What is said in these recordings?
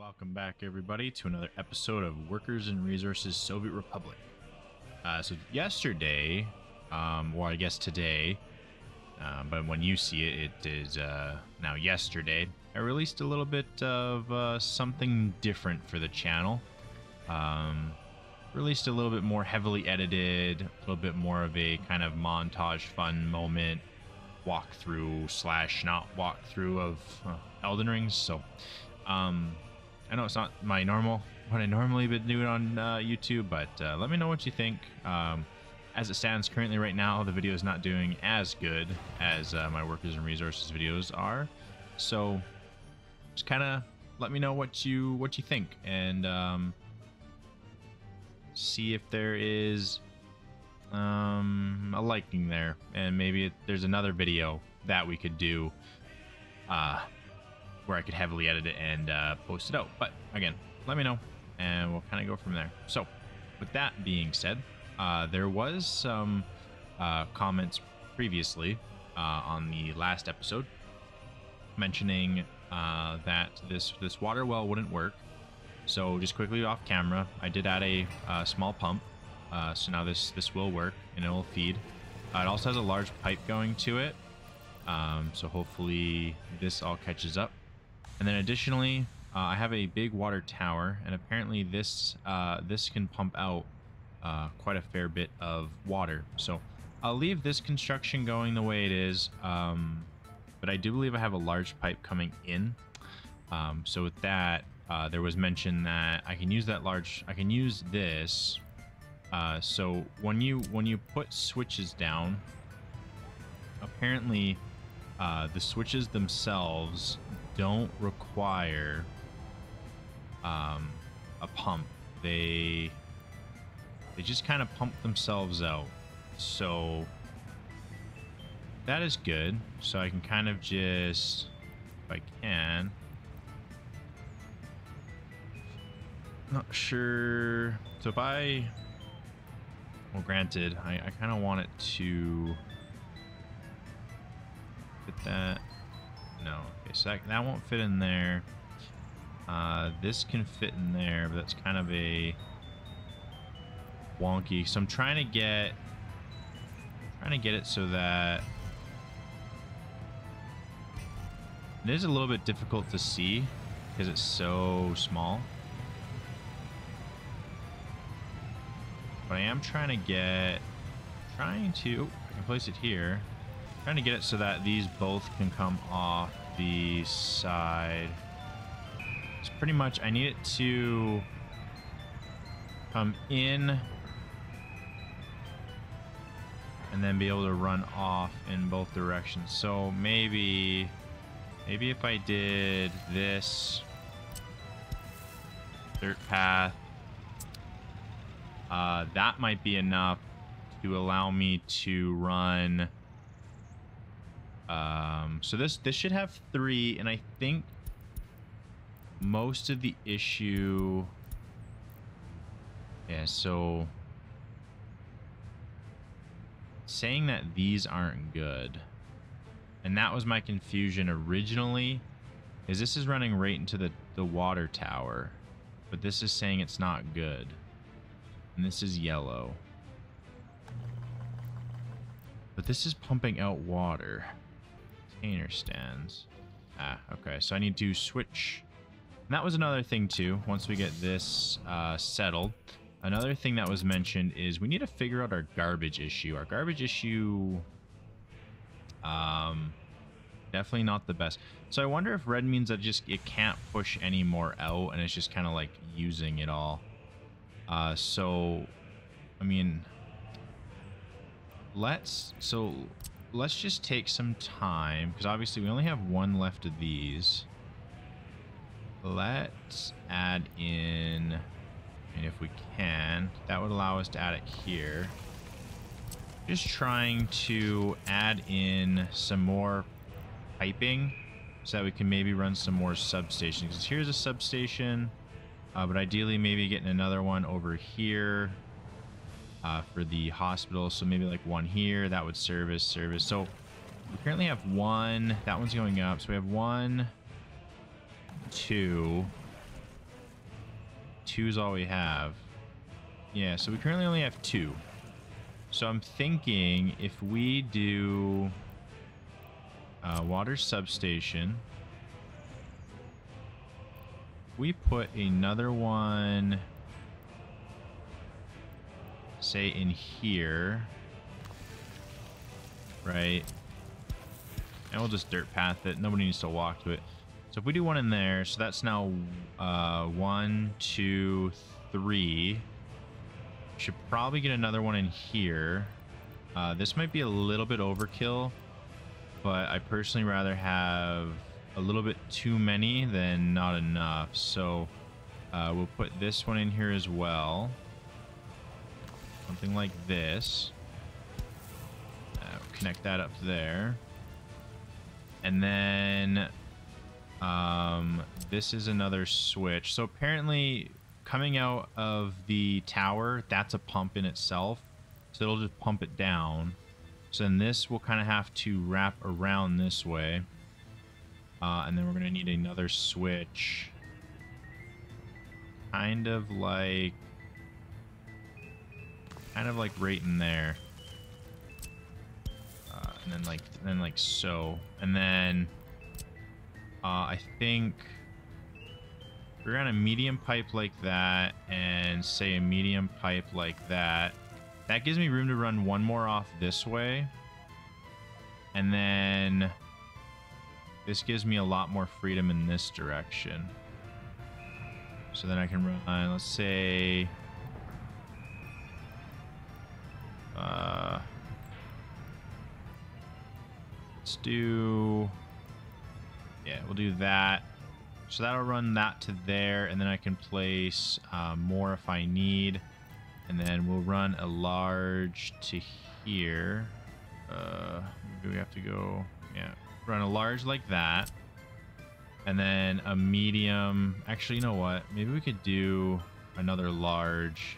Welcome back, everybody, to another episode of Workers and Resources Soviet Republic. So yesterday, or I guess today, but when you see it, it is now yesterday, I released a little bit of something different for the channel. Released a little bit more heavily edited, a little bit more of a kind of montage fun moment, walkthrough slash not walkthrough of Elden Rings. So, I know it's not my what I normally been doing on YouTube, but let me know what you think. As it stands currently right now, the video is not doing as good as my Workers and Resources videos are. So just kind of let me know what you think, and see if there is a liking there, and maybe there's another video that we could do where I could heavily edit it and post it out. But again, let me know and we'll kind of go from there. So with that being said, there was some comments previously on the last episode mentioning that this water well wouldn't work. So just quickly off camera, I did add a small pump. So now this will work and it will feed. It also has a large pipe going to it. So hopefully this all catches up. And then additionally, I have a big water tower, and apparently this can pump out quite a fair bit of water. So I'll leave this construction going the way it is, but I do believe I have a large pipe coming in. So with that, there was mention that I can use this. So when you put switches down, apparently the switches themselves don't require a pump. They just kind of pump themselves out. So that is good. So I can kind of just, if I can, not sure. So if well, granted, I kind of want it to fit that. No, okay, so that won't fit in there. This can fit in there, but that's kind of a wonky. So I'm trying to get it so that it is a little bit difficult to see because it's so small. But I am trying to I can place it here. Trying to get it so that these both can come off the side. It's pretty much, I need it to come in and then be able to run off in both directions. So maybe if I did this dirt path, that might be enough to allow me to run. So this should have 3, and I think most of the issue, yeah, so saying that these aren't good, and that was my confusion originally, is this is running right into the water tower, but this is saying it's not good, and this is yellow, but this is pumping out water. Container stands. Okay, so I need to switch. And that was another thing too, once we get this settled. Another thing that was mentioned is we need to figure out our garbage issue. Our garbage issue, definitely not the best. So I wonder if red means that it can't push any more out, and it's just kind of like using it all. So I mean, let's just take some time, because obviously we only have one left of these. Let's add in, and if we can, that would allow us to add it here. Just trying to add in some more piping so that we can maybe run some more substations. Because here's a substation, but ideally maybe getting another one over here. For the hospital, so maybe like one here that would service. So we currently have one, that one's going up, so we have 1, 2, two is all we have. Yeah, so we currently only have two. So I'm thinking if we do water substation, we put another one, say in here, right? And we'll just dirt path it. Nobody needs to walk to it. So if we do one in there, so that's now 1, 2, 3. Should probably get another one in here. This might be a little bit overkill, but I personally rather have a little bit too many than not enough. So we'll put this one in here as well. Something like this. Connect that up there. And then this is another switch. So apparently coming out of the tower, that's a pump in itself. So it'll just pump it down. So then this will kind of have to wrap around this way. And then we're going to need another switch. Kind of like right in there. And then like so. And then I think we're on a medium pipe like that, and say a medium pipe like that. That gives me room to run one more off this way. And then this gives me a lot more freedom in this direction. So then I can run, let's say, let's do, yeah, we'll do that. So that'll run that to there, and then I can place more if I need. And then we'll run a large to here. Maybe we have to go, yeah, run a large like that. And then a medium. Actually, you know what? Maybe we could do another large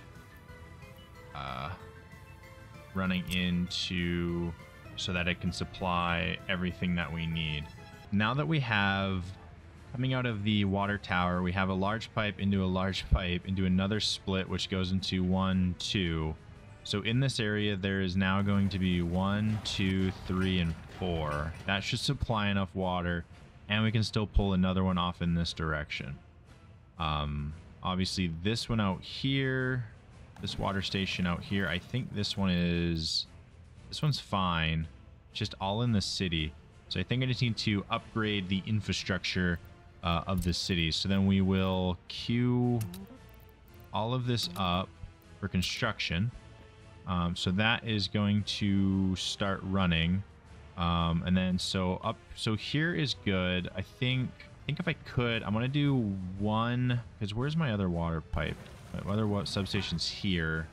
running into, so that it can supply everything that we need. Now that we have, coming out of the water tower, we have a large pipe into a large pipe into another split, which goes into 1, 2. So in this area, there is now going to be 1, 2, 3, and 4. That should supply enough water, and we can still pull another one off in this direction. Obviously, this one out here, this water station out here, I think this one's fine. Just all in the city. So I think I just need to upgrade the infrastructure of the city. So then we will queue all of this up for construction. So that is going to start running. And then so here is good. I think if I could, I'm gonna do one, because where's my other water pipe? My other substation's here.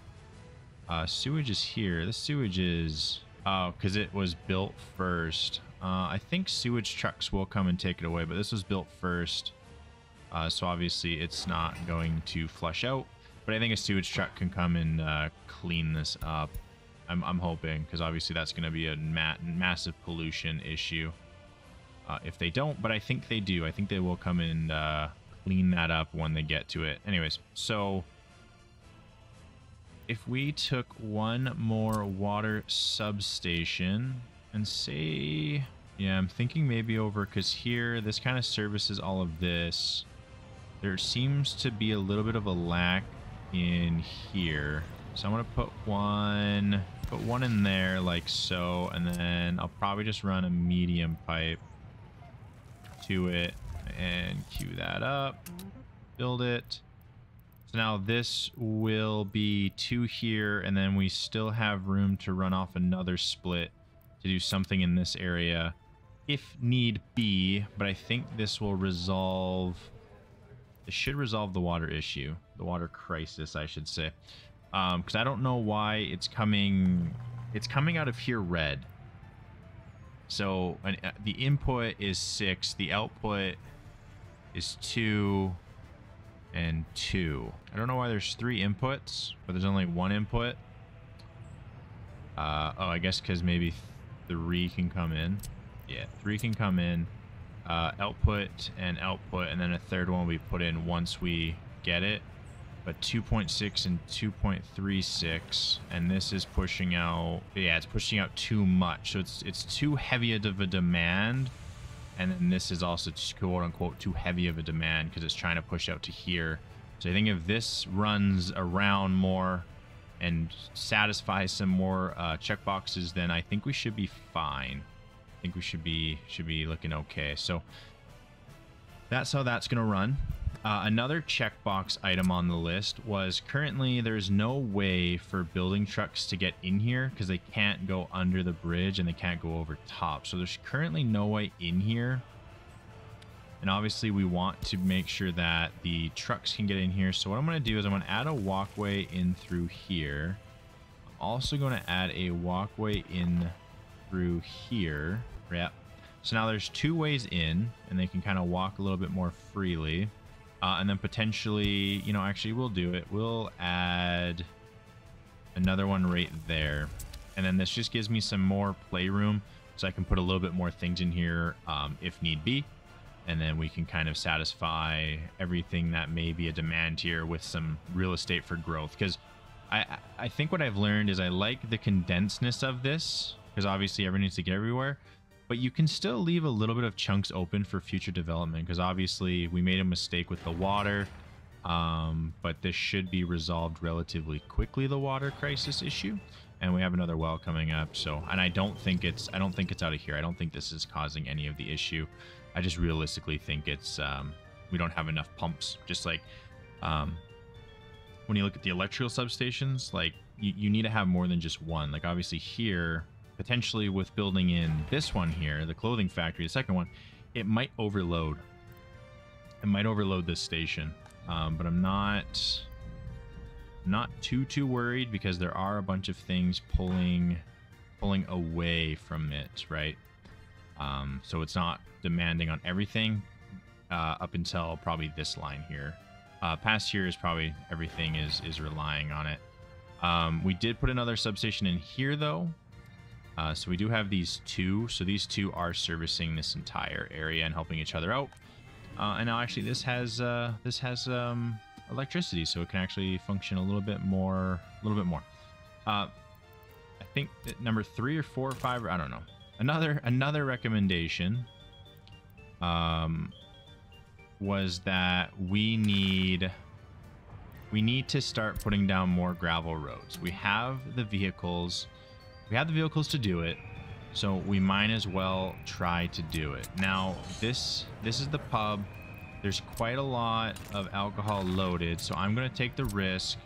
Sewage is here. This sewage is, oh, because it was built first. I think sewage trucks will come and take it away, but this was built first. So obviously it's not going to flush out, but I think a sewage truck can come and clean this up. I'm hoping, because obviously that's going to be a massive pollution issue if they don't, but I think they do. I think they will come and clean that up when they get to it. Anyways, so if we took one more water substation and say, yeah, I'm thinking maybe over, because here, this kind of services all of this. There seems to be a little bit of a lack in here. So I'm going to put one in there like so, and then I'll probably just run a medium pipe to it and queue that up, build it. So now this will be 2 here, and then we still have room to run off another split to do something in this area if need be, but I think this will resolve, this should resolve the water issue, the water crisis, I should say. Because I don't know why it's coming out of here red. So the input is 6, the output is 2 and 2. I don't know why there's 3 inputs, but there's only 1 input. Oh, I guess because maybe 3 can come in. Yeah, 3 can come in. Output and output, and then a third one will be put in once we get it. but 2.6 and 2.36, and this is pushing out, yeah, it's pushing out too much. So it's too heavy of a demand, and then this is also quote unquote too heavy of a demand because it's trying to push out to here. So I think if this runs around more and satisfies some more checkboxes, then I think we should be fine. I think we should be looking okay. So that's how that's going to run. Another checkbox item on the list was currently there's no way for building trucks to get in here because they can't go under the bridge and they can't go over top. So there's currently no way in here. And obviously we want to make sure that the trucks can get in here. So what I'm going to do is I'm going to add a walkway in through here. I'm also going to add a walkway in through here. Yep. So now there's two ways in and they can kind of walk a little bit more freely. And then potentially, you know, actually we'll do it. We'll add another one right there. And then this just gives me some more playroom so I can put a little bit more things in here if need be. And then we can kind of satisfy everything that may be a demand here with some real estate for growth. Because I think what I've learned is I like the condensedness of this, because obviously everyone needs to get everywhere. But you can still leave a little bit of chunks open for future development, because obviously we made a mistake with the water, but this should be resolved relatively quickly, the water crisis issue. And we have another well coming up. So, and I don't think it's out of here. I don't think this is causing any of the issue. I just realistically think it's we don't have enough pumps. Just like when you look at the electrical substations, like you need to have more than just one. Like obviously here, potentially with building in this one here, the clothing factory, the second one, it might overload. It might overload this station, but I'm not too worried because there are a bunch of things pulling away from it, right? So it's not demanding on everything up until probably this line here. Past here is probably everything is relying on it. We did put another substation in here though. So we do have these two. So these two are servicing this entire area and helping each other out. And now actually this has electricity, so it can actually function a little bit more. I think that number 3 or 4 or 5, I don't know. Another recommendation was that we need to start putting down more gravel roads. We have the vehicles. We have the vehicles to do it, so we might as well try to do it. Now, this is the pub. There's quite a lot of alcohol loaded, so I'm going to take the risk,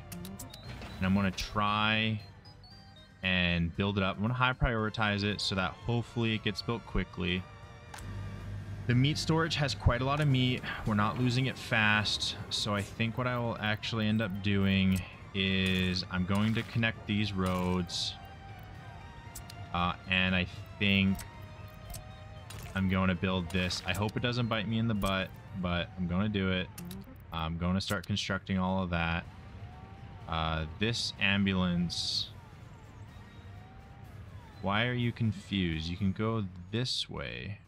and I'm going to try and build it up. I'm going to high prioritize it so that hopefully it gets built quickly. The meat storage has quite a lot of meat. We're not losing it fast, so I think what I will actually end up doing is I'm going to connect these roads. And I think I'm going to build this. I hope it doesn't bite me in the butt, but I'm going to do it. I'm going to start constructing all of that. This ambulance. Why are you confused? You can go this way.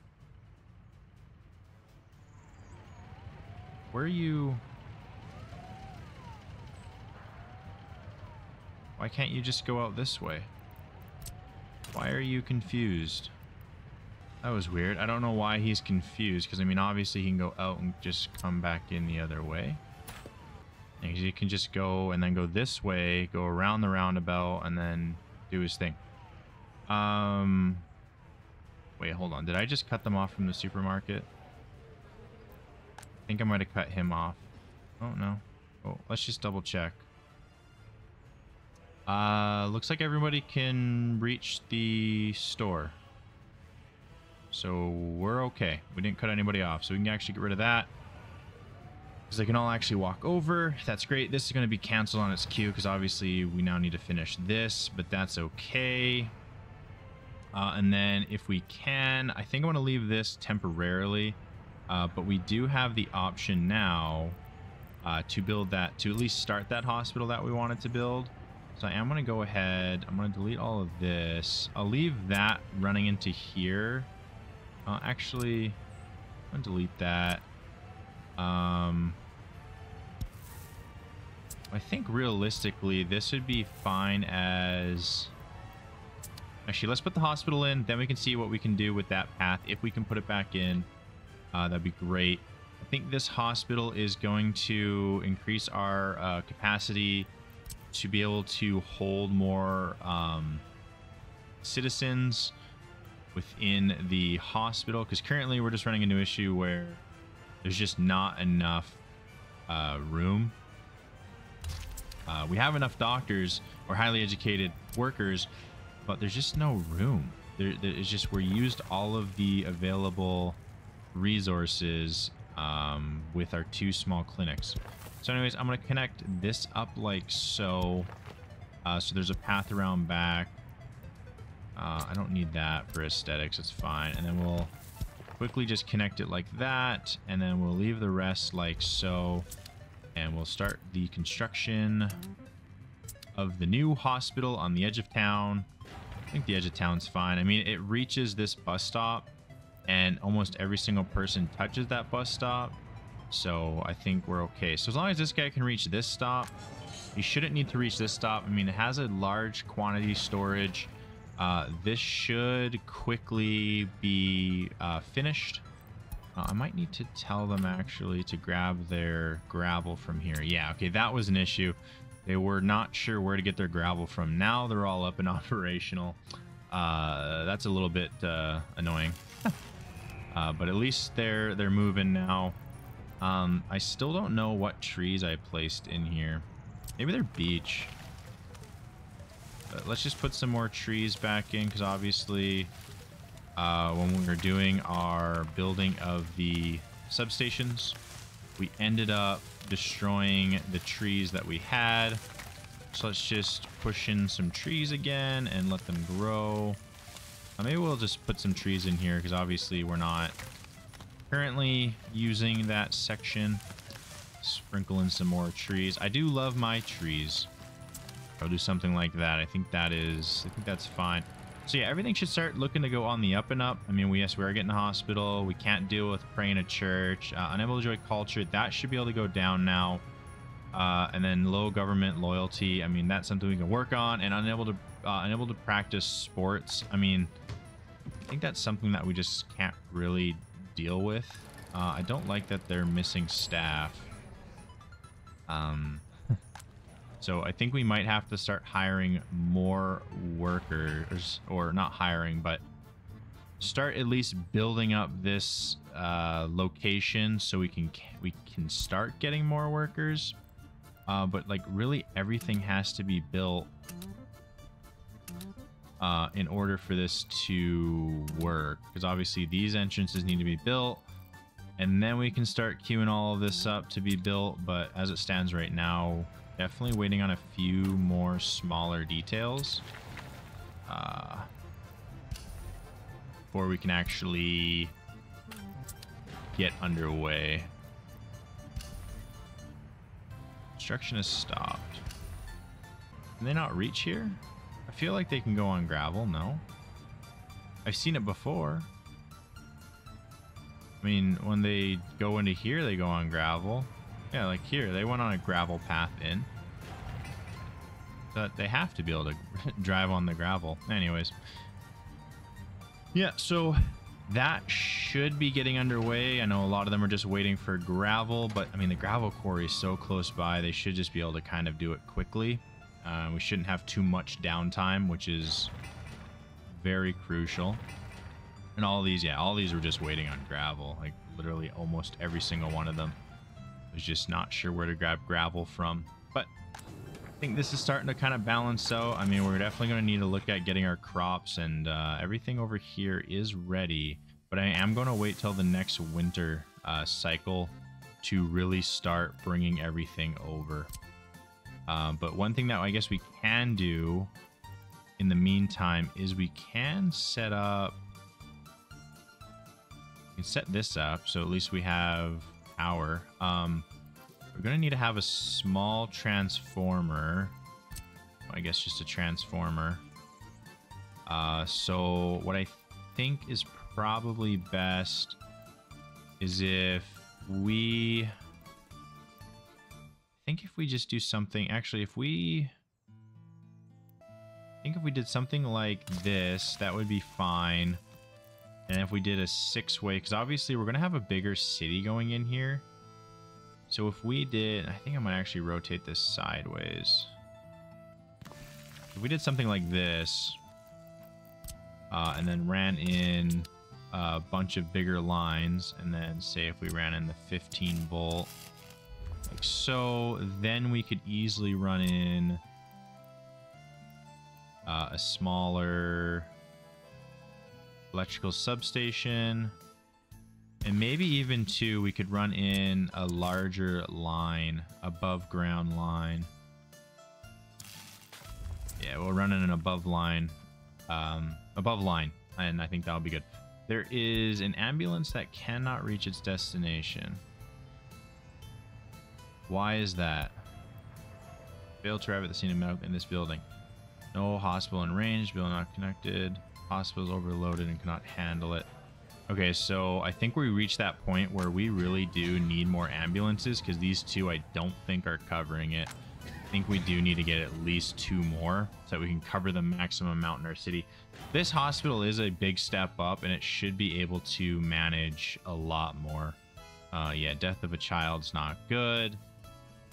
Where are you? Why can't you just go out this way? Why are you confused? That was weird. I don't know why he's confused, because I mean obviously he can go out and just come back in the other way. And he can just go and then go this way, go around the roundabout, and then do his thing. Wait, hold on. Did I just cut them off from the supermarket? I think I might have cut him off. Oh no. Oh, let's just double check. Looks like everybody can reach the store. So we're okay. We didn't cut anybody off, so we can actually get rid of that. Because they can all actually walk over. That's great. This is going to be canceled on its queue because obviously we now need to finish this, but that's okay. And then if we can, I think I want to leave this temporarily. But we do have the option now to build that, to at least start that hospital that we wanted to build. So I am going to go ahead. I'm going to delete all of this. I'll leave that running into here. Actually, I'm going to delete that. I think realistically, this would be fine as... Actually, let's put the hospital in. Then we can see what we can do with that path. If we can put it back in, that'd be great. I think this hospital is going to increase our capacity to be able to hold more citizens within the hospital. Because currently we're just running into an issue where there's just not enough room. We have enough doctors or highly educated workers, but there's just no room. It's just we're used all of the available resources with our 2 small clinics. So anyways, I'm going to connect this up like so. So there's a path around back. I don't need that for aesthetics. It's fine. And then we'll quickly just connect it like that. And then we'll leave the rest like so. And we'll start the construction of the new hospital on the edge of town. I think the edge of town's fine. I mean, it reaches this bus stop and almost every single person touches that bus stop. So I think we're okay. So as long as this guy can reach this stop, he shouldn't need to reach this stop. I mean, it has a large quantity storage. This should quickly be finished. I might need to tell them actually to grab their gravel from here. Yeah, okay, that was an issue. They were not sure where to get their gravel from. Now they're all up and operational. That's a little bit annoying. But at least they're moving now. I still don't know what trees I placed in here. Maybe they're beech. But let's just put some more trees back in, because obviously when we were doing our building of the substations, we ended up destroying the trees that we had. So let's just push in some trees again and let them grow. Maybe we'll just put some trees in here, because obviously we're not currently using that section. Sprinkle in some more trees. I do love my trees. I'll do something like that. I think that's fine. So yeah, everything should start looking to go on the up and up. I mean, yes, we are getting a hospital. We can't deal with praying at church. Unable to enjoy culture. That should be able to go down now. And then low government loyalty. I mean, that's something we can work on. And unable to practice sports. I mean, I think that's something that we just can't really deal with. I don't like that they're missing staff. So I think we might have to start hiring more workers, or not hiring, but start at least building up this location so we can start getting more workers. But like really everything has to be built in order for this to work, because obviously these entrances need to be built, and then we can start queuing all of this up to be built. But as it stands right now, definitely waiting on a few more smaller details before we can actually get underway. Construction has stopped. Can they not reach here? I feel like they can go on gravel. No, I've seen it before. I mean, when they go into here, they go on gravel. Yeah, like here, they went on a gravel path in. But they have to be able to drive on the gravel. Anyways. Yeah, so that should be getting underway. I know a lot of them are just waiting for gravel, but I mean, the gravel quarry is so close by. They should just be able to kind of do it quickly. We shouldn't have too much downtime, which is very crucial. And all these, yeah, all these were just waiting on gravel. Like literally almost every single one of them was just not sure where to grab gravel from. But I think this is starting to kind of balance out. I mean, we're definitely going to need to look at getting our crops, and everything over here is ready. But I am going to wait till the next winter cycle to really start bringing everything over. But one thing that I guess we can do in the meantime is we can set up... We can set this up, so at least we have power. We're going to need to have a small transformer. I guess just a transformer. So what I think is probably best is if we... I think if we just do something, actually, I think if we did something like this, that would be fine. And if we did a 6-way, because obviously we're going to have a bigger city going in here. So if we did, I think I might actually rotate this sideways. If we did something like this, and then ran in a bunch of bigger lines, and then say if we ran in the 15 volt, like so, then we could easily run in a smaller electrical substation, and maybe even two, we could run in a larger line, above ground line. Yeah, we'll run in an above line, and I think that'll be good. There is an ambulance that cannot reach its destination. Why is that? Failed to arrive at the scene of medical in this building. No hospital in range, building not connected. Hospital is overloaded and cannot handle it. Okay, so I think we reached that point where we really do need more ambulances, because these two I don't think are covering it. I think we do need to get at least 2 more so that we can cover the maximum amount in our city. This hospital is a big step up, and it should be able to manage a lot more. Yeah, death of a child's not good,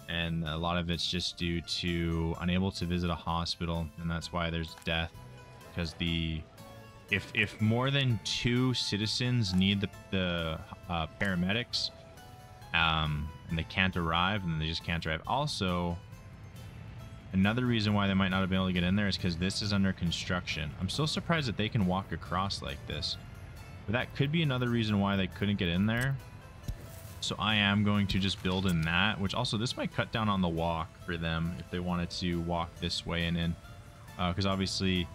and a lot of it's just due to unable to visit a hospital, and that's why there's death, because if more than 2 citizens need the paramedics, and they can't arrive, and they just can't arrive. Also, another reason why they might not have been able to get in there is because this is under construction. I'm still surprised that they can walk across like this, but that could be another reason why they couldn't get in there. So I am going to just build in that, which also this might cut down on the walk for them if they wanted to walk this way and in, because obviously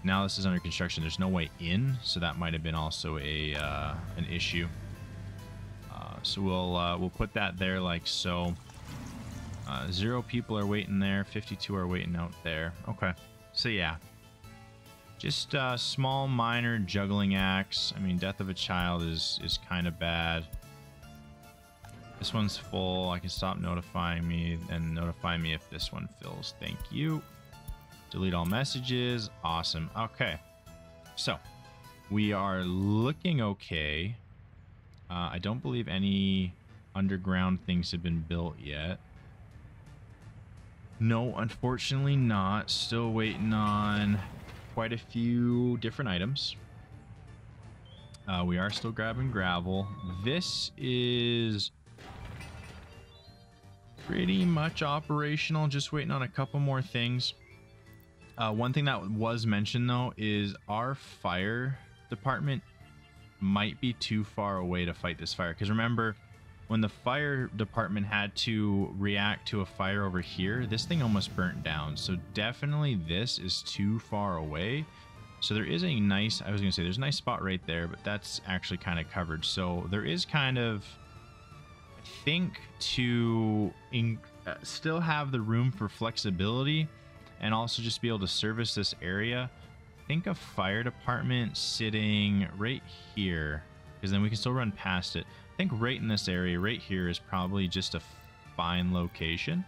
now this is under construction, there's no way in, so that might have been also an issue. So we'll put that there like so. 0 people are waiting there, 52 are waiting out there. Okay, so yeah, just small minor juggling acts. I mean, death of a child is kind of bad. This one's full. I can stop notifying me and notify me if this one fills. Thank you. Delete all messages. Awesome. Okay, so we are looking okay. I don't believe any underground things have been built yet. No, unfortunately not. Still waiting on quite a few different items. We are still grabbing gravel. This is pretty much operational, just waiting on a couple more things. One thing that was mentioned though is our fire department might be too far away to fight this fire, because remember when the fire department had to react to a fire over here, this thing almost burnt down. So definitely this is too far away. So there is a nice, I was gonna say there's a nice spot right there, but that's actually kind of covered. So there is kind of, I think, to still have the room for flexibility and also just be able to service this area. I think a fire department sitting right here, because then we can still run past it. I think right in this area right here is probably just a fine location.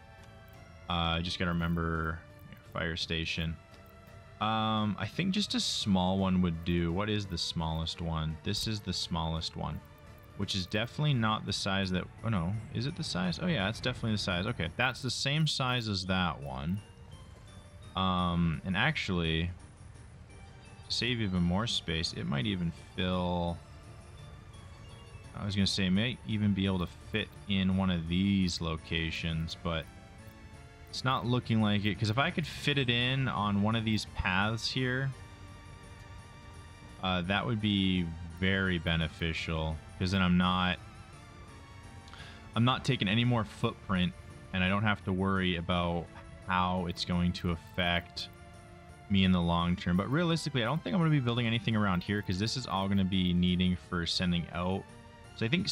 Just gotta remember fire station. I think just a small one would do. What is the smallest one? This is the smallest one, which is definitely not the size that, oh no, is it the size? Oh yeah, it's definitely the size. Okay, that's the same size as that one. And actually, to save even more space, it might even fill, I was gonna say, it may even be able to fit in one of these locations, but it's not looking like it, because if I could fit it in on one of these paths here, that would be very beneficial, because then I'm not taking any more footprint, and I don't have to worry about how it's going to affect me in the long term. But realistically, I don't think I'm going to be building anything around here, because this is all going to be needing for sending out. So I think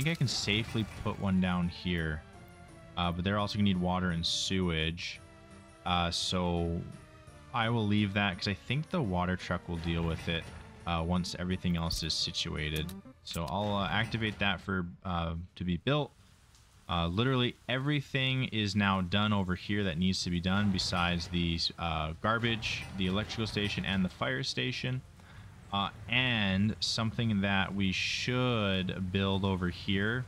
I can safely put one down here. But they're also going to need water and sewage. So I will leave that, because I think the water truck will deal with it once everything else is situated. So I'll activate that for to be built. Literally everything is now done over here that needs to be done besides the garbage, the electrical station, and the fire station. And something that we should build over here,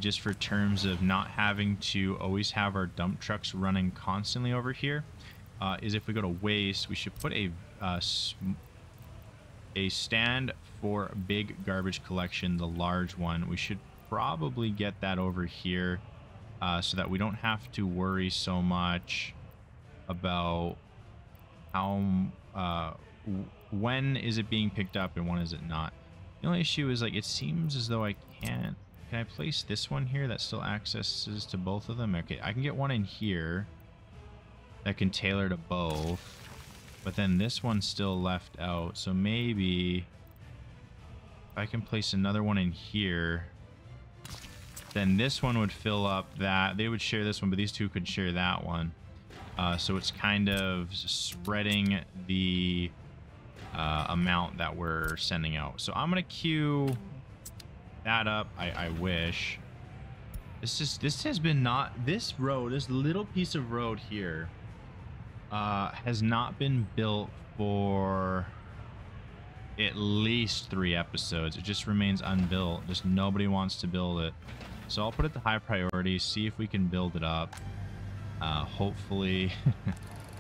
just for terms of not having to always have our dump trucks running constantly over here, is if we go to waste, we should put a stand for big garbage collection, the large one. We should probably get that over here, so that we don't have to worry so much about how when is it being picked up and when is it not. The only issue is, like, it seems as though I can't. Can I place this one here that still accesses to both of them? Okay, I can get one in here that can tailor to both, but then this one's still left out. So maybe I can place another one in here, then this one would fill up that. They would share this one, but these two could share that one. So it's kind of spreading the amount that we're sending out. So I'm gonna queue that up. I wish this has been this little piece of road here has not been built for at least 3 episodes. It just remains unbuilt. Just nobody wants to build it. So I'll put it to high priority, see if we can build it up. Hopefully,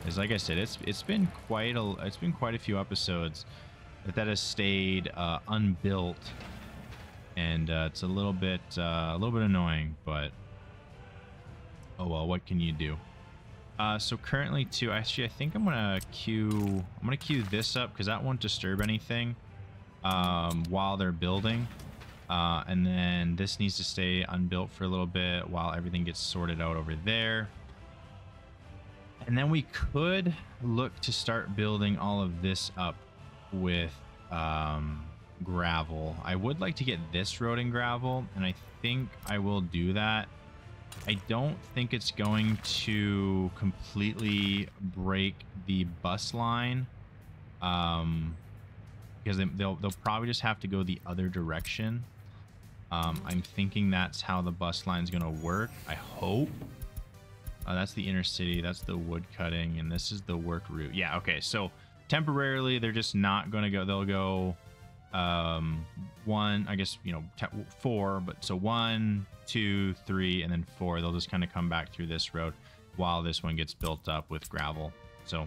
as like I said, it's been quite a few episodes that has stayed unbuilt, and it's a little bit annoying, but oh well, what can you do? So currently too, actually I think I'm gonna queue this up because that won't disturb anything while they're building, and then this needs to stay unbuilt for a little bit while everything gets sorted out over there. And then we could look to start building all of this up with gravel. I would like to get this road in gravel, and I think I will do that. I don't think it's going to completely break the bus line, because they'll probably just have to go the other direction. I'm thinking that's how the bus line is going to work. I hope. That's the inner city. That's the wood cutting, and this is the work route. Yeah. Okay. So temporarily, they're just not going to go. They'll go one, I guess, 4. But so 1, 2, 3, and then 4. They'll just kind of come back through this road while this one gets built up with gravel. So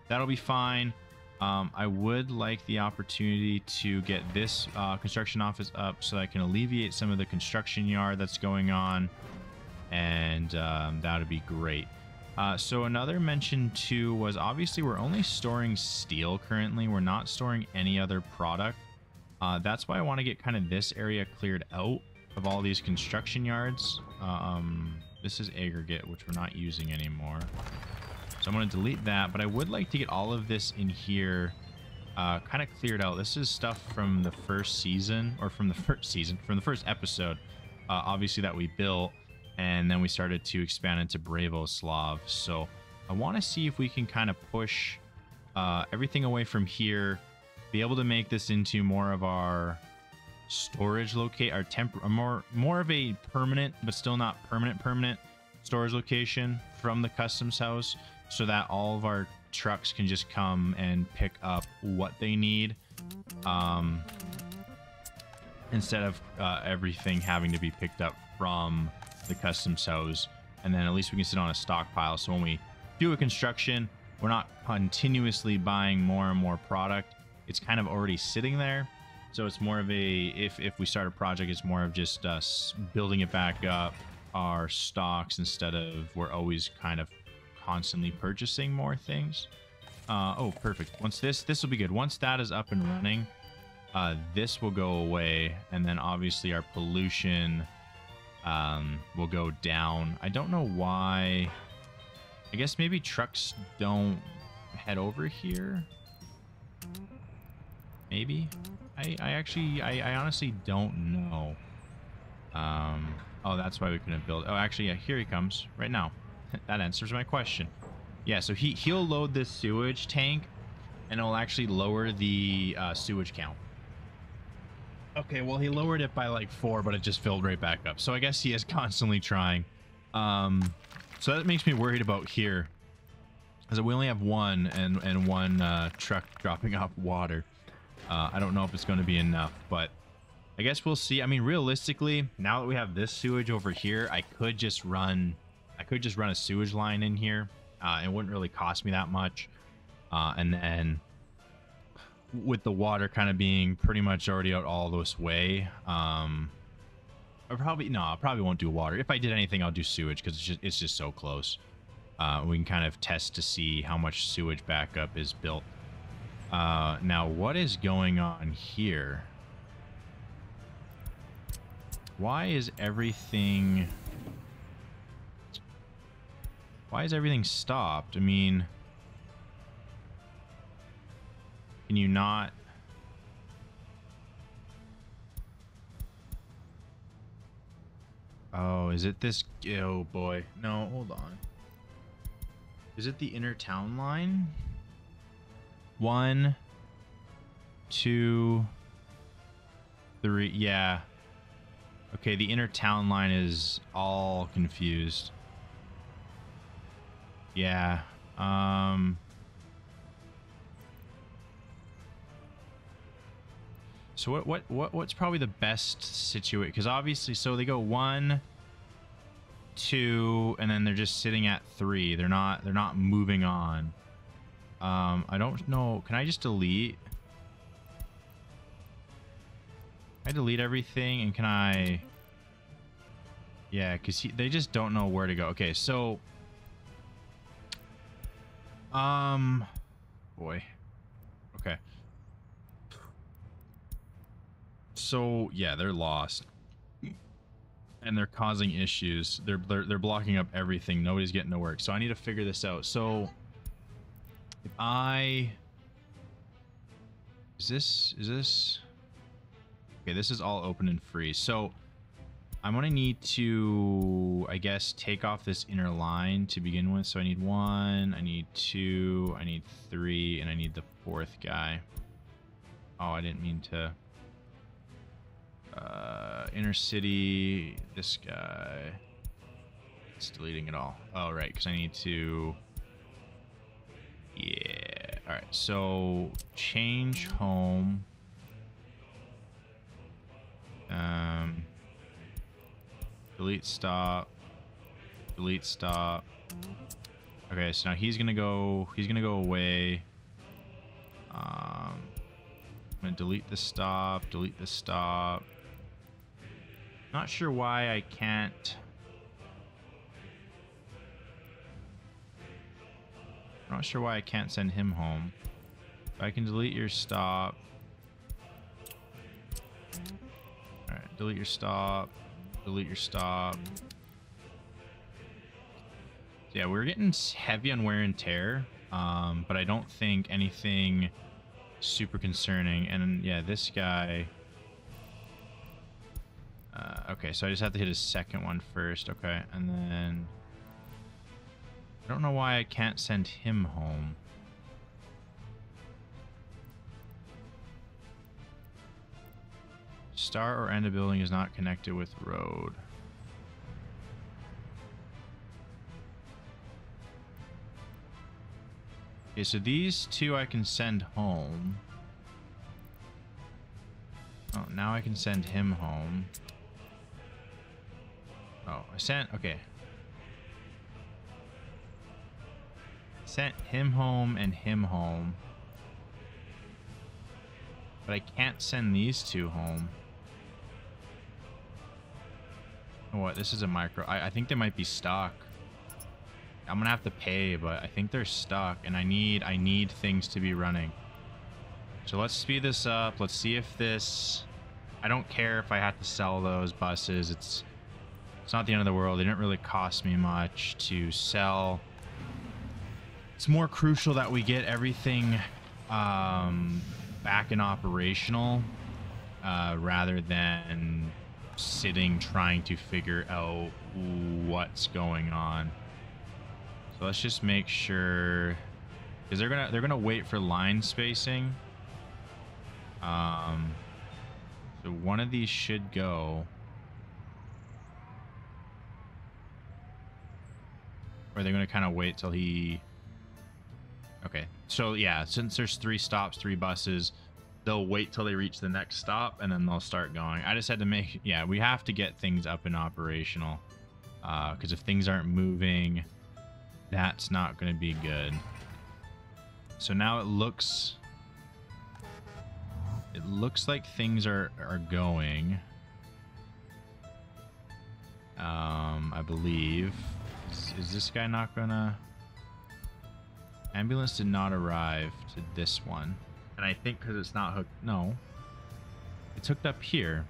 that'll be fine. I would like the opportunity to get this construction office up so I can alleviate some of the construction yard that's going on. And that would be great. So another mention too was, obviously we're only storing steel currently. We're not storing any other product. That's why I want to get kind of this area cleared out of all these construction yards. This is aggregate, which we're not using anymore. So I'm going to delete that, but I would like to get all of this in here kind of cleared out. This is stuff from the first season, or from the first episode, obviously, that we built. And then we started to expand into Bravoslav. So I want to see if we can kind of push everything away from here, be able to make this into more of our storage more of a permanent, but still not permanent storage location from the customs house, so that all of our trucks can just come and pick up what they need, instead of everything having to be picked up from the customs house. And then at least we can sit on a stockpile, so when we do a construction, we're not continuously buying more and more product. It's kind of already sitting there, so it's more of a, if we start a project, it's more of just us building it back up, our stocks, instead of we're always kind of constantly purchasing more things. Oh, perfect. Once this will be good. Once that is up and running, this will go away, and then obviously our pollution will go down. I don't know why. I guess maybe trucks don't head over here. Maybe. I honestly don't know. Oh, that's why we couldn't build. Oh, actually, yeah, here he comes right now. That answers my question. Yeah, so he'll load this sewage tank, and it'll actually lower the sewage count. Okay, well, he lowered it by like 4, but it just filled right back up. So I guess he is constantly trying. So that makes me worried about here. Because we only have one and one truck dropping off water. I don't know if it's going to be enough, but I guess we'll see. I mean, realistically, now that we have this sewage over here, I could just run a sewage line in here. It wouldn't really cost me that much. And then with the water kind of being pretty much already out all this way, I probably won't do water. If I did anything, I'll do sewage because it's just so close. We can kind of test to see how much sewage backup is built. Now, what is going on here? Why is everything stopped? I mean, can you not? Oh, is it this? Oh boy. No, hold on. Is it the inner town line? 1, 2, 3. Yeah. Okay, the inner town line is all confused. Yeah. So what's probably the best situation? Because obviously, so they go 1, 2, and then they're just sitting at 3. They're not moving on. I don't know. Can I just delete? I delete everything, and can I? Yeah, because they just don't know where to go. Okay, so boy. Okay. So yeah, they're lost, and they're causing issues. They're blocking up everything. Nobody's getting to work. So I need to figure this out. So if is this okay? This is all open and free. So I'm gonna need to, I guess, take off this inner line to begin with. So I need 1, I need 2, I need 3, and I need the 4th guy. Oh, I didn't mean to. Inner city, this guy. It's deleting it all. Oh, right, because I need to. Yeah. All right. So change home. Delete stop. Delete stop. Okay, so now he's gonna go away. I'm gonna delete the stop, delete the stop. Not sure why I can't. Not sure why I can't send him home. If I can delete your stop. Alright, delete your stop. Delete your stop. Yeah, we're getting heavy on wear and tear. But I don't think anything super concerning. And yeah, this guy. Okay, so I just have to hit his second one first. Okay, and then I don't know why I can't send him home. Start or end a building is not connected with road. Okay, so these two I can send home. Oh, now I can send him home. Oh, I sent, okay. Sent him home and him home. But I can't send these two home. Oh, what? This is a micro. I think they might be stuck. I'm gonna have to pay, but I think they're stuck, and I need things to be running. So let's speed this up. Let's see if this. I don't care if I have to sell those buses. It's not the end of the world. They didn't really cost me much to sell. It's more crucial that we get everything back and operational rather than sitting trying to figure out what's going on. So let's just make sure, because they're gonna wait for line spacing. So one of these should go. Or are they going to kind of wait till he... Okay. So, yeah, since there's 3 stops, 3 buses, they'll wait till they reach the next stop, and then they'll start going. I just had to make... Yeah, we have to get things up and operational. Because if things aren't moving, that's not going to be good. So now it looks like things are going. I believe. Is this guy not gonna... Ambulance did not arrive to this one. And I think because it's not hooked... No. It's hooked up here.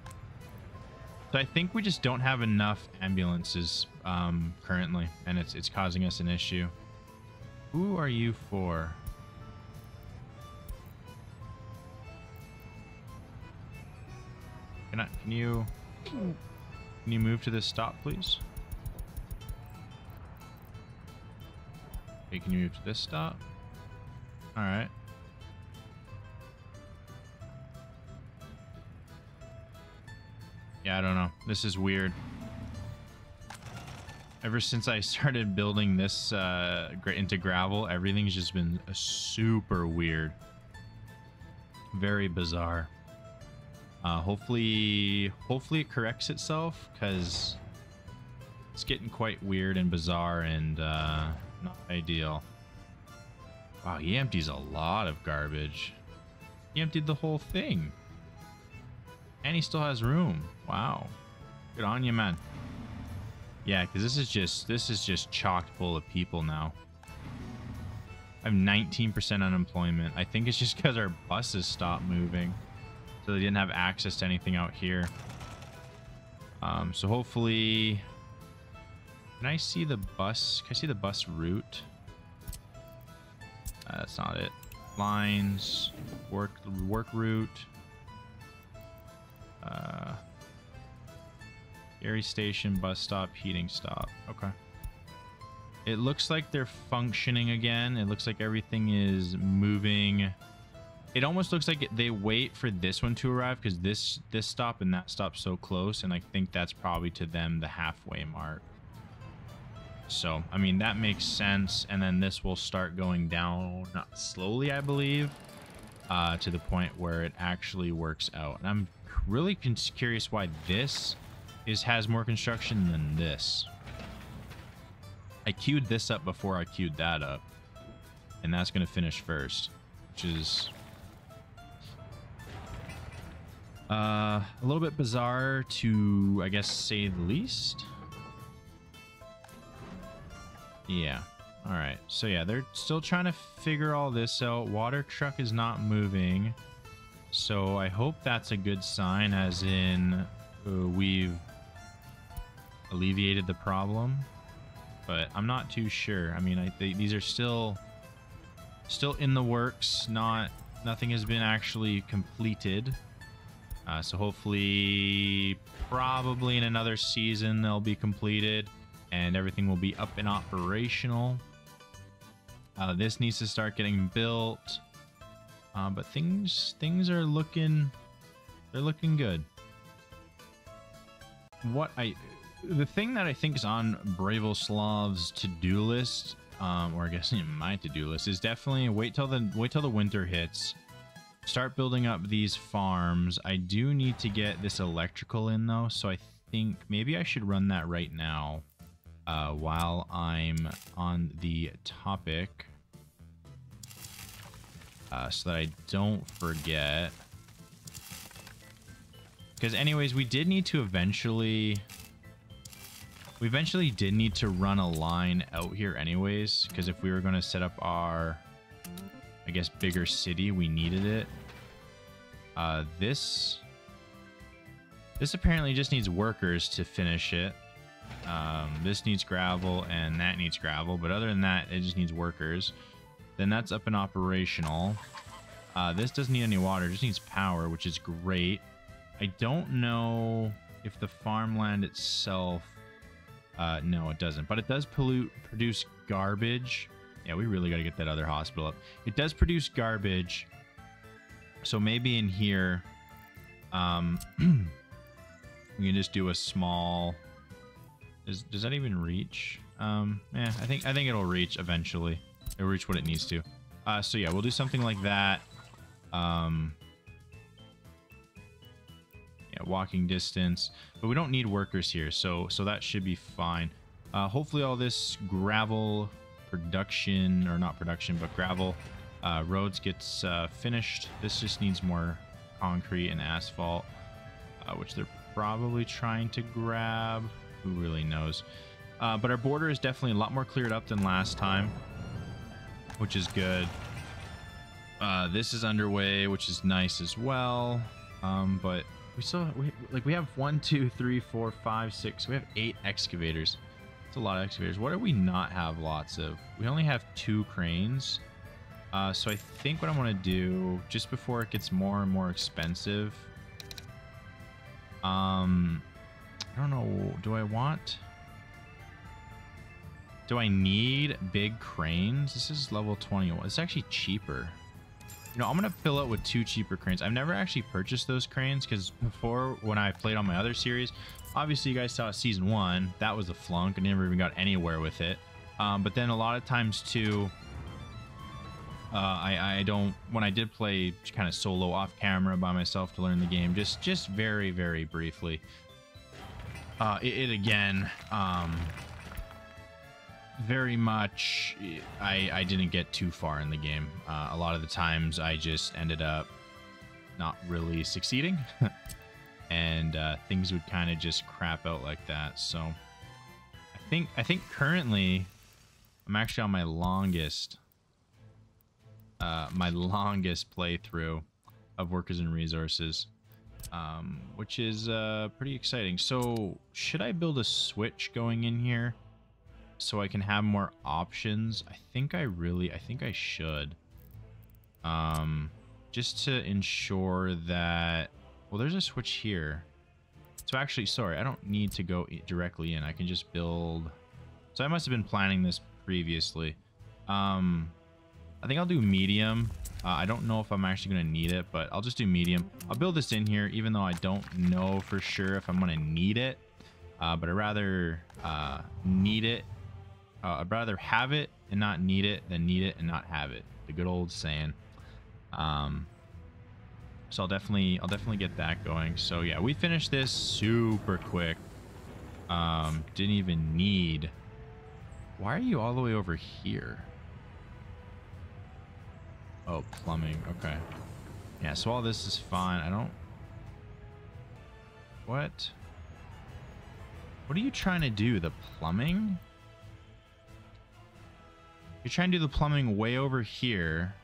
So I think we just don't have enough ambulances currently. And it's causing us an issue. Who are you for? Can you move to this stop, please? Okay, can you move to this stop? All right. Yeah, I don't know. This is weird. Ever since I started building this into gravel, everything's just been super weird. Very bizarre. Hopefully it corrects itself, because it's getting quite weird and bizarre and not ideal. Wow, he empties a lot of garbage. He emptied the whole thing. And he still has room. Wow. Good on you, man. Yeah, because this is just chocked full of people now. I have 19% unemployment. I think it's just because our buses stopped moving. So they didn't have access to anything out here. So hopefully... Can I see the bus? Can I see the bus route? That's not it. Lines, work route. Ferry station, bus stop, heating stop. Okay. It looks like they're functioning again. It looks like everything is moving. It almost looks like they wait for this one to arrive because this stop and that stop so close, and I think that's probably to them the halfway mark. So, I mean, that makes sense, and then this will start going down slowly, I believe, to the point where it actually works out. And I'm really curious why this has more construction than this. I queued this up before I queued that up, and that's going to finish first, which is a little bit bizarre to, I guess, say the least. Yeah. All right. So yeah, they're still trying to figure all this out. Water truck is not moving. So I hope that's a good sign, as in we've alleviated the problem. But I'm not too sure. I mean, these are still in the works. Nothing has been actually completed. So hopefully, probably in another season, they'll be completed. And everything will be up and operational. This needs to start getting built, but things are looking good. The thing that I think is on Bravoslav's to-do list, or I guess my to-do list, is definitely wait till the winter hits. Start building up these farms. I do need to get this electrical in though, so I think maybe I should run that right now. While I'm on the topic, so that I don't forget. Because anyways, we did need to eventually did need to run a line out here anyways, because if we were going to set up our, I guess, bigger city, we needed it. This apparently just needs workers to finish it. This needs gravel and that needs gravel, but other than that, it just needs workers. Then that's up and operational. This doesn't need any water, it just needs power, which is great. I don't know if the farmland itself, no, it doesn't, but it does produce garbage. Yeah, we really got to get that other hospital up. It does produce garbage, so maybe in here We can just do a small. Does that even reach? Yeah, I think it'll reach eventually. It'll reach what it needs to. So yeah, we'll do something like that. Yeah, walking distance, but we don't need workers here, so that should be fine. Hopefully all this gravel production, or not production, but gravel roads gets finished. This just needs more concrete and asphalt, which they're probably trying to grab. Who really knows? But our border is definitely a lot more cleared up than last time, which is good. This is underway, which is nice as well. But we have 1, 2, 3, 4, 5, 6. We have 8 excavators. It's a lot of excavators. What do we not have lots of? We only have 2 cranes. So I think what I want to do, just before it gets more and more expensive, I don't know, do I need big cranes? This is level 21. It's actually cheaper. You know, I'm going to fill it with 2 cheaper cranes. I've never actually purchased those cranes because before, when I played on my other series, obviously you guys saw season 1, that was a flunk. I never even got anywhere with it. But then a lot of times too, I don't, when I did play kind of solo off camera by myself to learn the game, just very, very briefly, it again, very much, I didn't get too far in the game. A lot of the times I just ended up not really succeeding and things would kind of just crap out like that. So I think currently I'm actually on my longest playthrough of Workers and Resources, which is pretty exciting. So should I build a switch going in here so I can have more options? I think I should, just to ensure that, well, there's a switch here. So actually, sorry, I don't need to go directly in. I can just build. So I must have been planning this previously. I think I'll do medium. I don't know if I'm actually going to need it, but I'll just do medium. I'll build this in here, even though I don't know for sure if I'm going to need it. But I'd rather need it. I'd rather have it and not need it than need it and not have it. The good old saying. So I'll definitely get that going. So yeah, we finished this super quick. Didn't even need. Why are you all the way over here? Oh, plumbing. Okay. Yeah, so all this is fine. I don't... What? What are you trying to do? The plumbing? You're trying to do the plumbing way over here.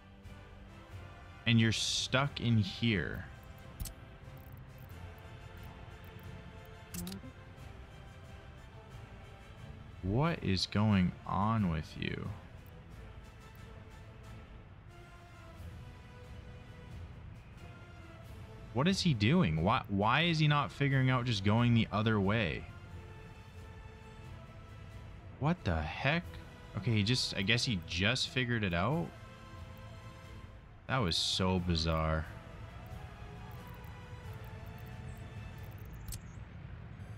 And you're stuck in here. What is going on with you? What is he doing? Why is he not figuring out just going the other way? What the heck? Okay, I guess he just figured it out. That was so bizarre.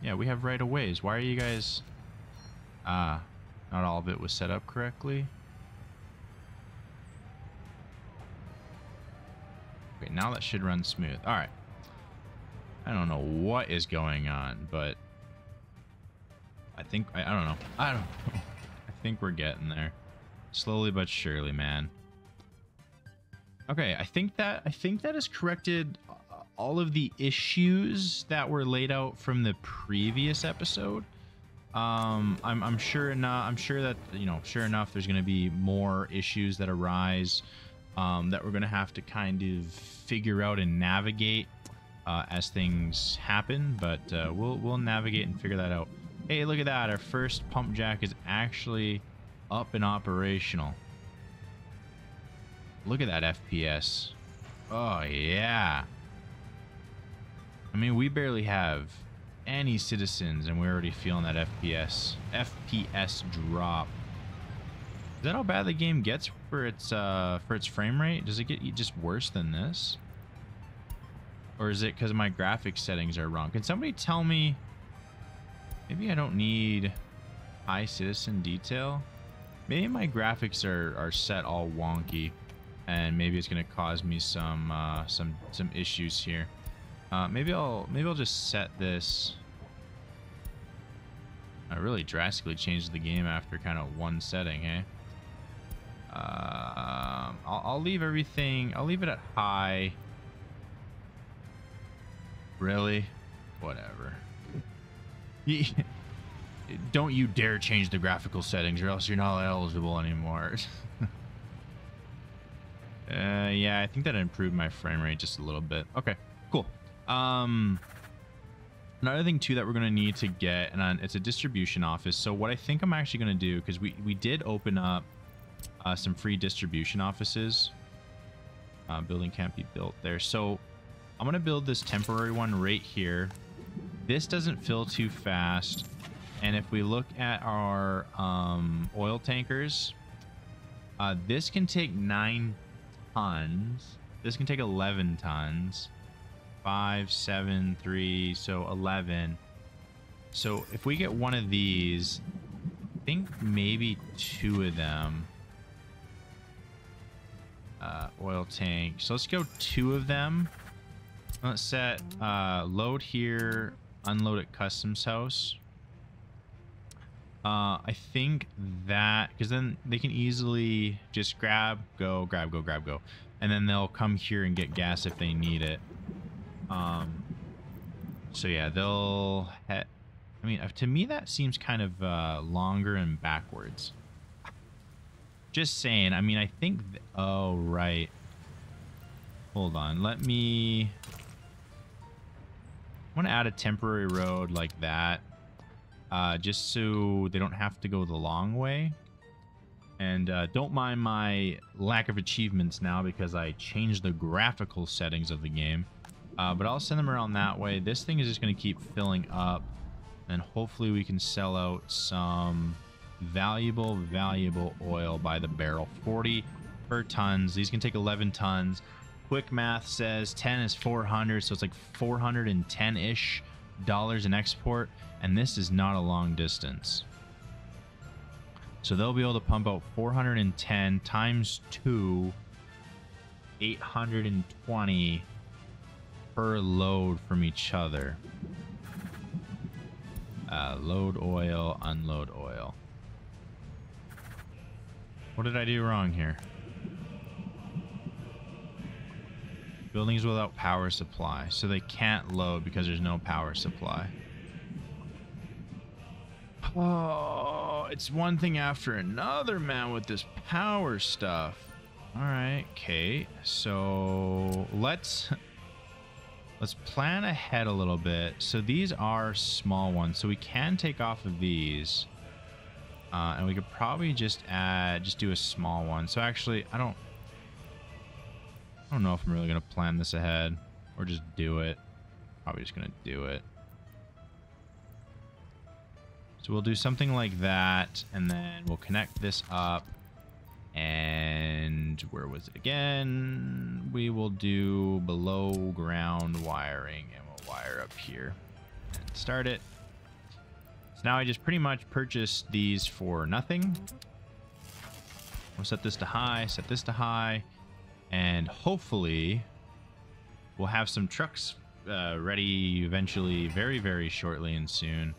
Yeah, we have right of ways. Why are you guys... not all of it was set up correctly. Okay, now that should run smooth. All right. I don't know what is going on, but I think I don't know. I think we're getting there, slowly but surely, man. Okay, I think that has corrected all of the issues that were laid out from the previous episode. I'm sure that, you know, sure enough, there's going to be more issues that arise. That we're going to have to kind of figure out and navigate as things happen, but we'll navigate and figure that out. Hey, look at that. Our first pump jack is actually up and operational. Look at that FPS. Oh, yeah. I mean, we barely have any citizens, and we're already feeling that FPS drop. Is that how bad the game gets for its frame rate? Does it get just worse than this? Or is it because my graphics settings are wrong? Can somebody tell me? Maybe I don't need high citizen detail. Maybe my graphics are set all wonky, and maybe it's gonna cause me some issues here. Maybe I'll just set this. I really drastically changed the game after kind of one setting, eh? I'll leave everything. I'll leave it at high. Really? Whatever. Don't you dare change the graphical settings, or else you're not eligible anymore. Yeah, I think that improved my frame rate just a little bit. Okay, cool. Another thing too that we're gonna need to get, and it's a distribution office. So what I think I'm actually gonna do, because we did open up some free distribution offices. Building can't be built there, so I'm gonna build this temporary one right here. This doesn't fill too fast, and if we look at our oil tankers, this can take 9 tons. This can take 11 tons. 5, 7, 3, so 11. So if we get one of these, I think maybe 2 of them. Oil tank. So let's go 2 of them. Let's set load here, unload at customs house. I think that, because then they can easily just grab, go, and then they'll come here and get gas if they need it. So yeah, they'll I mean, to me that seems kind of longer and backwards. Just saying. I mean, I think oh right, hold on, let me, I want to add a temporary road like that, just so they don't have to go the long way. And don't mind my lack of achievements now, because I changed the graphical settings of the game. But I'll send them around that way. This thing is just going to keep filling up, and hopefully we can sell out some valuable oil by the barrel. 40 per tons. These can take 11 tons. Quick math says 10 is 400, so it's like 410-ish dollars in export, and this is not a long distance. So they'll be able to pump out 410 times 2, 820 per load from each other. Load oil, unload oil. What did I do wrong here? Buildings without power supply, so they can't load because there's no power supply. Oh, it's one thing after another, man, with this power stuff. All right, okay, so let's plan ahead a little bit. So these are small ones, so we can take off of these, and we could probably just do a small one. So actually, I don't know if I'm really gonna plan this ahead or just do it. Probably just gonna do it. So we'll do something like that, and then we'll connect this up. And where was it again? We will do below ground wiring, and we'll wire up here and start it. So now I just pretty much purchased these for nothing. We'll set this to high, set this to high, and hopefully we'll have some trucks ready eventually, very shortly and soon,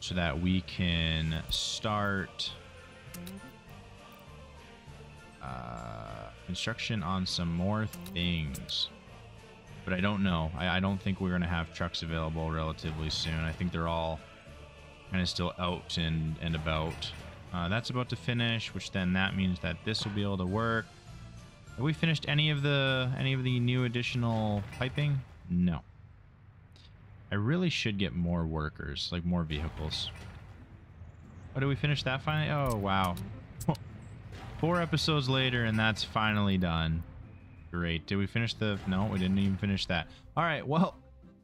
so that we can start construction on some more things. But I don't know. I don't think we're going to have trucks available relatively soon. I think they're all kind of still out and about. That's about to finish, which then that means that this will be able to work. Have we finished any of the new additional piping? No. I really should get more workers, like more vehicles. Oh, did we finish that finally? Oh, wow. 4 episodes later, and that's finally done. Great. Did we finish the... No, we didn't even finish that. All right, well,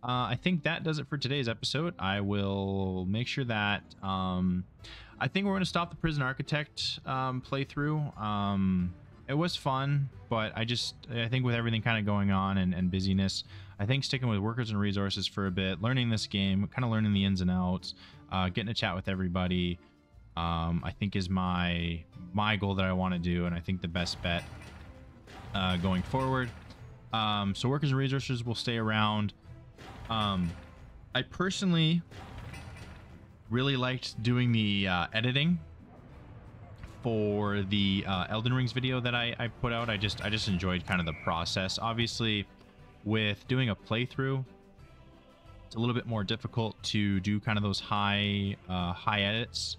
I think that does it for today's episode. I will make sure that... I think we're going to stop the Prison Architect playthrough. It was fun, but I think with everything kind of going on and busyness, I think sticking with workers and resources for a bit, learning this game, kind of learning the ins and outs, getting to chat with everybody, I think is my goal that I want to do, and I think the best bet going forward. So workers and resources will stay around. I personally really liked doing the editing for the Elden Rings video that I put out. I just enjoyed kind of the process. Obviously, with doing a playthrough, it's a little bit more difficult to do kind of those high edits,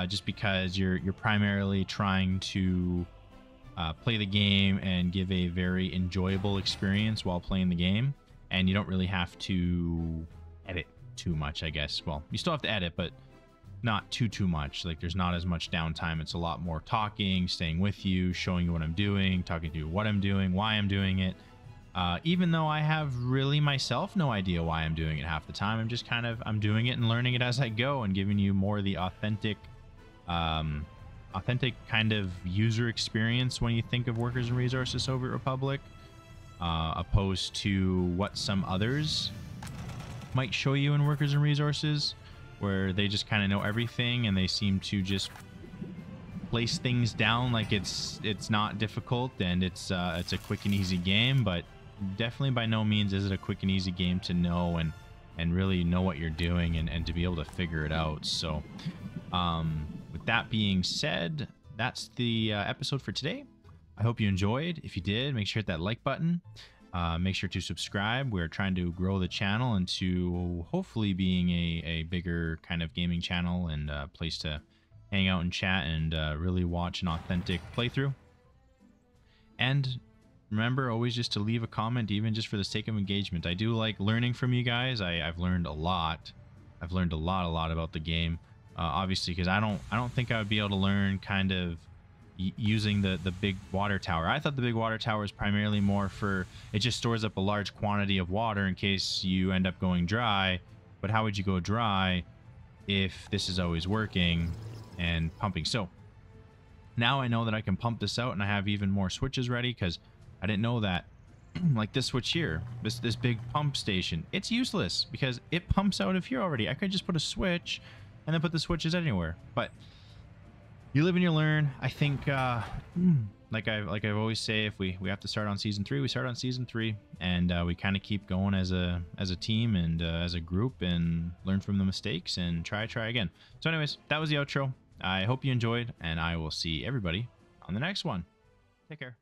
just because you're primarily trying to play the game and give a very enjoyable experience while playing the game, and you don't really have to edit too much, I guess. Well, you still have to edit, but not too much. Like, there's not as much downtime. It's a lot more talking, staying with you, showing you what I'm doing, talking to you what I'm doing, why I'm doing it. Even though I have really myself no idea why I'm doing it half the time. I'm just kind of, I'm doing it and learning it as I go, and giving you more of the authentic kind of user experience when you think of workers and resources Soviet Republic, opposed to what some others might show you in workers and resources, where they just kind of know everything and they seem to just place things down like it's not difficult and it's a quick and easy game. But definitely by no means is it a quick and easy game to know and really know what you're doing and to be able to figure it out. So with that being said, that's the episode for today. I hope you enjoyed. If you did, make sure to hit that like button. Make sure to subscribe. We're trying to grow the channel into hopefully being a bigger kind of gaming channel and a place to hang out and chat and really watch an authentic playthrough. And remember always just to leave a comment, even just for the sake of engagement. I do like learning from you guys. I've learned a lot. I've learned a lot about the game. Obviously, because I don't think I would be able to learn kind of using the big water tower. I thought the big water tower was primarily more for, it just stores up a large quantity of water in case you end up going dry. But how would you go dry if this is always working and pumping? So now I know that I can pump this out, and I have even more switches ready, because I didn't know that. Like this switch here, this big pump station, it's useless because it pumps out of here already. I could just put a switch and then put the switches anywhere. But you live and you learn. I think like I've always say, if we have to start on season 3, we start on season 3, and we kind of keep going as a team and as a group, and learn from the mistakes and try again. So anyways, that was the outro. I hope you enjoyed, and I will see everybody on the next one. Take care.